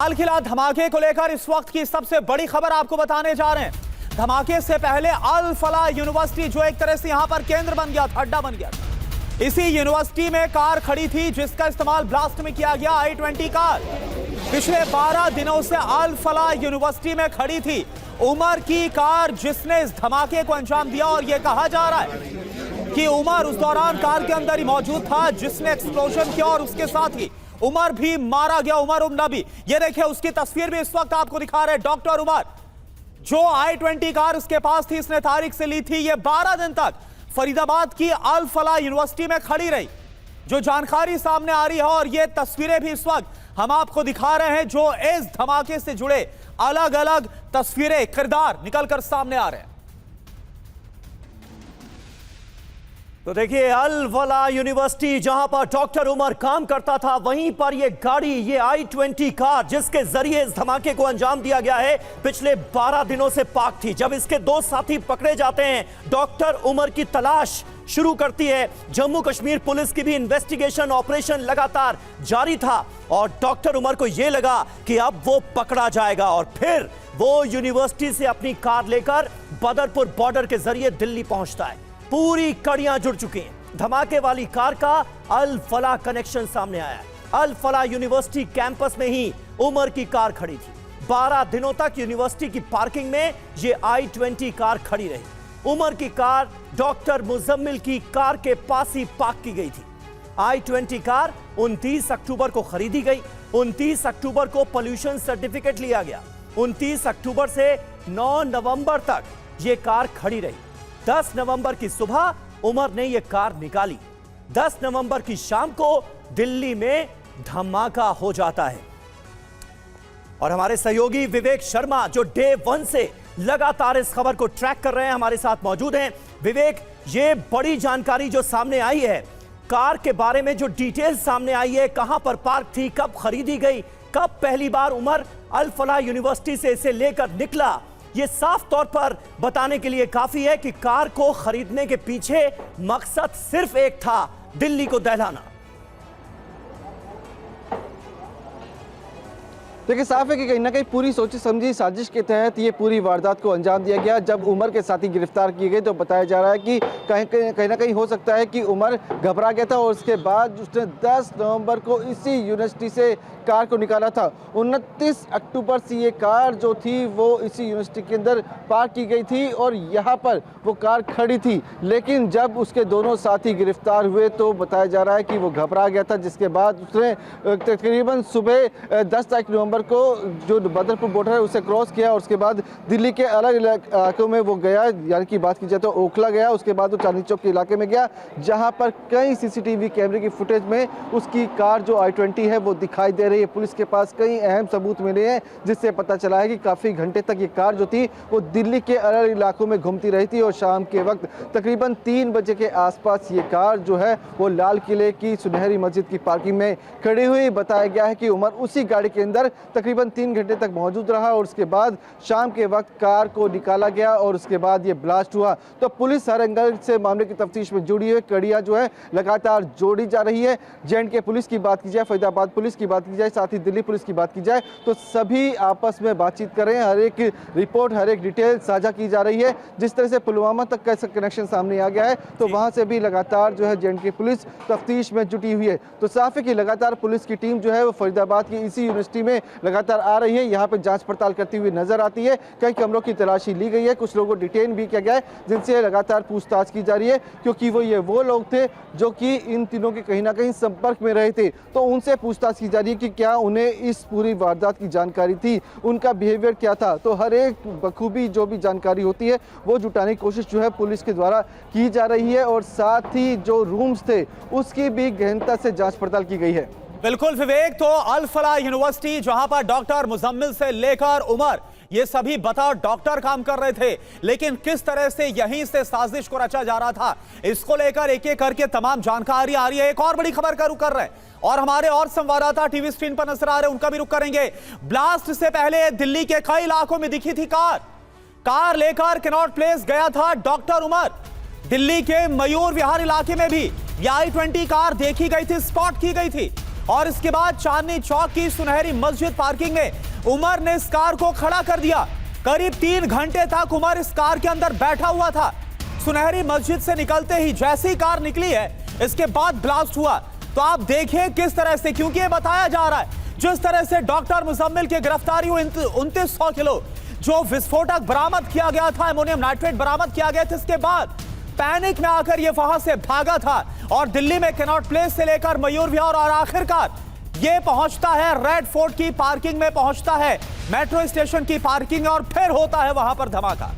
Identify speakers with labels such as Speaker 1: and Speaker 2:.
Speaker 1: लाल किला धमाके को लेकर इस वक्त की सबसे बड़ी खबर आपको बताने जा रहे हैं। धमाके से पहले अल फलाह यूनिवर्सिटी जो एक तरह से यहां पर केंद्र बन गया था, अड्डा बन गया था। इसी यूनिवर्सिटी में कार खड़ी थी जिसका इस्तेमाल ब्लास्ट में किया गया, I-20 कार पिछले 12 दिनों से अल फलाह यूनिवर्सिटी में खड़ी थी। उमर की कार जिसने इस धमाके को अंजाम दिया, और यह कहा जा रहा है कि उमर उस दौरान कार के अंदर ही मौजूद था जिसने एक्सप्लोजन किया, और उसके साथ ही उमर भी मारा गया, उमर उमनबी। ये देखिए उसकी तस्वीर भी इस वक्त आपको दिखा रहे हैं। डॉक्टर उमर, जो I-20 कार उसके पास थी, इसने तारीख से ली थी, ये 12 दिन तक फरीदाबाद की अल फलाह यूनिवर्सिटी में खड़ी रही, जो जानकारी सामने आ रही है। और ये तस्वीरें भी इस वक्त हम आपको दिखा रहे हैं, जो इस धमाके से जुड़े अलग अलग तस्वीरें, किरदार निकलकर सामने आ रहे हैं।
Speaker 2: तो देखिए, अल फलाह यूनिवर्सिटी जहां पर डॉक्टर उमर काम करता था, वहीं पर ये गाड़ी, ये I-20 कार जिसके जरिए इस धमाके को अंजाम दिया गया है, पिछले 12 दिनों से पाक थी। जब इसके 2 साथी पकड़े जाते हैं, डॉक्टर उमर की तलाश शुरू करती है जम्मू कश्मीर पुलिस की भी इन्वेस्टिगेशन ऑपरेशन लगातार जारी था, और डॉक्टर उमर को यह लगा कि अब वो पकड़ा जाएगा, और फिर वो यूनिवर्सिटी से अपनी कार लेकर बदरपुर बॉर्डर के जरिए दिल्ली पहुंचता है। पूरी कड़ियां जुड़ चुकी हैं। धमाके वाली कार का अल फलाह कनेक्शन सामने आया है। अल फलाह यूनिवर्सिटी कैंपस में ही उमर की कार खड़ी थी। 12 दिनों तक यूनिवर्सिटी की पार्किंग में ये I-20 कार खड़ी रही। उमर की कार डॉक्टर मुजम्मिल की कार के पास ही पार्क की गई थी। I-20 कार 29 अक्टूबर को खरीदी गई। 29 अक्टूबर को पोल्यूशन सर्टिफिकेट लिया गया। 29 अक्टूबर से 9 नवंबर तक यह कार खड़ी रही। 10 नवंबर की सुबह उमर ने यह कार निकाली। 10 नवंबर की शाम को दिल्ली में धमाका हो जाता है, और हमारे सहयोगी विवेक शर्मा, जो डे 1 से लगातार इस खबर को ट्रैक कर रहे हैं, हमारे साथ मौजूद हैं। विवेक, ये बड़ी जानकारी जो सामने आई है, कार के बारे में जो डिटेल सामने आई है, कहां पर पार्क थी, कब खरीदी गई, कब पहली बार उमर अल फलाह यूनिवर्सिटी से इसे लेकर निकला, ये साफ तौर पर बताने के लिए काफी है कि कार को खरीदने के पीछे मकसद सिर्फ एक था, दिल्ली को दहलाना।
Speaker 3: देखिए, साफ है कि कहीं ना कहीं पूरी सोची समझी साजिश के तहत ये पूरी वारदात को अंजाम दिया गया। जब उमर के साथी गिरफ्तार किए गए तो बताया जा रहा है कि कहीं ना कहीं हो सकता है कि उमर घबरा गया था, और उसके बाद उसने 10 नवंबर को इसी यूनिवर्सिटी से कार को निकाला था। 29 अक्टूबर से ये कार जो थी वो इसी यूनिवर्सिटी के अंदर पार्क की गई थी, और यहाँ पर वो कार खड़ी थी। लेकिन जब उसके दोनों साथी गिरफ्तार हुए तो बताया जा रहा है कि वो घबरा गया था, जिसके बाद उसने तकरीबन सुबह 10 तारीख नवंबर को जो बदरपुर बॉर्डर है उसे क्रॉस किया, और उसके बाद दिल्ली के अलग इलाकों में वो गया। यानी कि बात की जाए तो ओखला गया, उसके बाद वो चांदनी चौक के इलाके में गया, जहां पर कई CCTV कैमरे की फुटेज में उसकी कार जो I-20 है वो दिखाई दे रही है। पुलिस के पास कई अहम सबूत मिले हैं, जिससे पता चला है कि काफ़ी घंटे तक ये कार जो थी वो दिल्ली के अलग इलाकों में घूमती रही थी, और शाम के वक्त तकरीबन 3 बजे के आसपास ये कार जो है वो लाल किले की सुनहरी मस्जिद की पार्किंग में खड़ी हुई। बताया गया है कि उमर उसी गाड़ी के अंदर तकरीबन 3 घंटे तक मौजूद रहा, और उसके बाद शाम के वक्त कार को निकाला गया, और उसके बाद ये ब्लास्ट हुआ। तो पुलिस हर एंगल से मामले की तफ्तीश में जुड़ी हुई, कड़ियां जो है लगातार जोड़ी जा रही है। J&K पुलिस की बात की जाए, फरीदाबाद पुलिस की बात की जाए, साथ ही दिल्ली पुलिस की बात की जाए, तो सभी आपस में बातचीत कर रहे हैं। हर एक रिपोर्ट, हर एक डिटेल साझा की जा रही है। जिस तरह से पुलवामा तक का कनेक्शन सामने आ गया है, तो वहां से भी लगातार जो है J&K पुलिस तफ्तीश में जुटी हुई है। तो साफ है कि लगातार पुलिस की टीम जो है वो फरीदाबाद की इसी यूनिवर्सिटी में लगातार आ रही है, यहाँ पे जांच पड़ताल करती हुई नजर आती है। कई कमरों की तलाशी ली गई है, कुछ लोगों को डिटेन भी किया गया है, जिनसे लगातार पूछताछ की जा रही है, क्योंकि वो लोग थे जो कि इन तीनों के कहीं ना कहीं संपर्क में रहे थे। तो उनसे पूछताछ की जा रही है कि क्या उन्हें इस पूरी वारदात की जानकारी थी, उनका बिहेवियर क्या था। तो हर एक बखूबी जो भी जानकारी होती है वो जुटाने की कोशिश जो है पुलिस के द्वारा की जा रही है, और साथ ही जो रूम्स थे उसकी भी गहनता से जांच पड़ताल की गई है।
Speaker 1: बिल्कुल विवेक, तो अल फलाह यूनिवर्सिटी जहां पर डॉक्टर मुजम्मिल से लेकर उमर, ये सभी बतौर डॉक्टर काम कर रहे थे, लेकिन किस तरह से यहीं से साजिश को रचा जा रहा था, इसको लेकर एक एक करके तमाम जानकारी आ रही है। एक और बड़ी खबर का रुख कर रहे हैं, और हमारे और संवाददाता टीवी स्क्रीन पर नजर आ रहे हैं, उनका भी रुख करेंगे। ब्लास्ट से पहले दिल्ली के कई इलाकों में दिखी थी कार लेकर कनॉट प्लेस गया था डॉक्टर उमर। दिल्ली के मयूर विहार इलाके में भी I-20 कार देखी गई थी, स्पॉट की गई थी। और इसके बाद चांदनी चौक की सुनहरी मस्जिद पार्किंग में उमर ने इस कार को खड़ा कर दिया। करीब 3 घंटे तक उमर इस कार के अंदर बैठा हुआ था। सुनहरी मस्जिद से निकलते ही जैसी कार निकली है, इसके बाद ब्लास्ट हुआ। तो आप देखिए किस तरह से, क्योंकि ये बताया जा रहा है जिस तरह से डॉक्टर मुजम्मिल की गिरफ्तारी हुई, 2900 किलो जो विस्फोटक बरामद किया गया था, अमोनियम नाइट्रेट बरामद किया गया था, इसके बाद पैनिक में आकर ये वहां से भागा था और दिल्ली में कैनॉट प्लेस से लेकर मयूर विहार और आखिरकार ये पहुंचता है रेड फोर्ट की पार्किंग में, पहुंचता है मेट्रो स्टेशन की पार्किंग में और फिर होता है वहां पर धमाका।